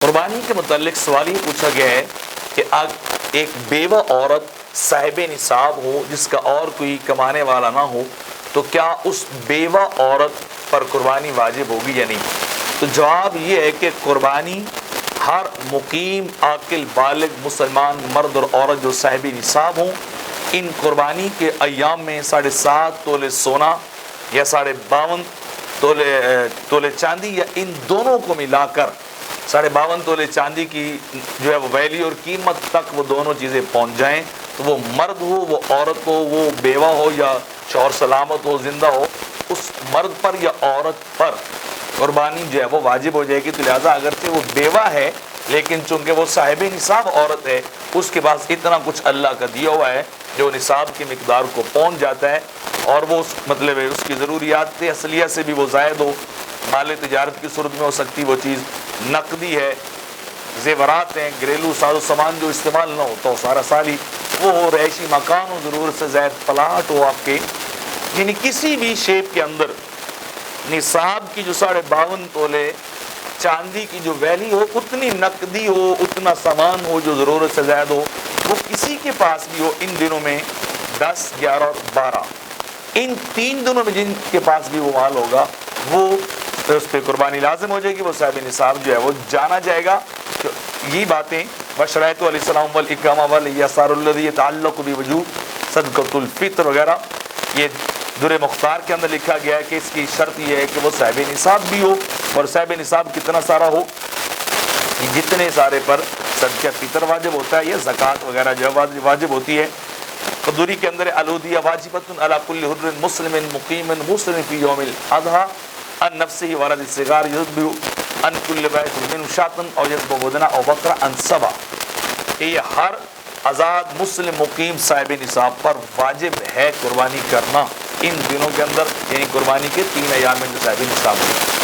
قربانی کے متعلق سوال یہ پوچھا گیا ہے کہ ایک بیوہ عورت صاحب نصاب ہو جس کا اور کوئی کمانے والا نہ ہو تو کیا اس بیوہ عورت پر قربانی واجب ہوگی یا نہیں؟ تو جواب یہ ہے کہ قربانی ہر مقیم عاقل بالغ مسلمان مرد اور عورت جو صاحب نصاب ہوں، ان قربانی کے ایام میں 7.5 تولے سونا یا 52 تولے چاندی یا ان دونوں کو ملا کر 52 تولے چاندی کی جو ہے وہ ویلیو اور قیمت تک وہ دونوں چیزیں پہنچ جائیں تو وہ مرد ہو، وہ عورت ہو، وہ بیوہ ہو یا شوہر سلامت ہو، زندہ ہو، اس مرد پر یا عورت پر قربانی جو ہے وہ واجب ہو جائے گی۔ تو لہٰذا اگرچہ وہ بیوہ ہے لیکن چونکہ وہ صاحب نصاب عورت ہے، اس کے پاس اتنا کچھ اللہ کا دیا ہوا ہے جو نصاب کی مقدار کو پہنچ جاتا ہے، اور وہ مطلب ہے اس کی ضروریات اصلیہ سے بھی وہ زائد ہو، مال تجارت کی صورت میں ہو سکتی وہ چیز، نقدی ہے، زیورات ہیں، گھریلو ساز و سامان جو استعمال نہ ہوتا ہو سارا سالی وہ ہو، رہائشی مکان ہو، ضرورت سے زائد پلاٹ ہو آپ کے، یعنی کسی بھی شیپ کے اندر نصاب کی جو 52 تولے چاندی کی جو ویلی ہو، اتنی نقدی ہو، اتنا سامان ہو جو ضرورت سے زائد ہو، وہ کسی کے پاس بھی ہو ان دنوں میں 10، 11 اور 12 ان 3 دنوں میں جن کے پاس بھی وہ مال ہوگا وہ اس پہ قربانی لازم ہو جائے گی، وہ صاحب نصاب جو ہے وہ جانا جائے گا۔ یہ باتیں بشرائط علیہ السلام والاقامہ والیسار الذی یتعلق بوجوب صدقۃ الفطر وغیرہ، یہ در مختار کے اندر لکھا گیا ہے کہ اس کی شرط یہ ہے کہ وہ صاحب نصاب بھی ہو، اور صاحب نصاب کتنا سارا ہو، جتنے سارے پر صدقہ فطر واجب ہوتا ہے یا زکوٰۃ وغیرہ جو واجب ہوتی ہے۔ قدوری کے اندر الودیہ واجبۃ علی کل حر مسلم مقیم مسلم فی یوم الاضحیٰ ان نفسه ولد الصغار یذبح ان کل بیت من شاۃ او یذبح بدنہ او بقرہ ان سبع، یہ ہر آزاد مسلم مقیم صاحب نصاب پر واجب ہے قربانی کرنا ان دنوں کے اندر، یعنی قربانی کے 3 ایام میں جو صاحب نصاب ہے۔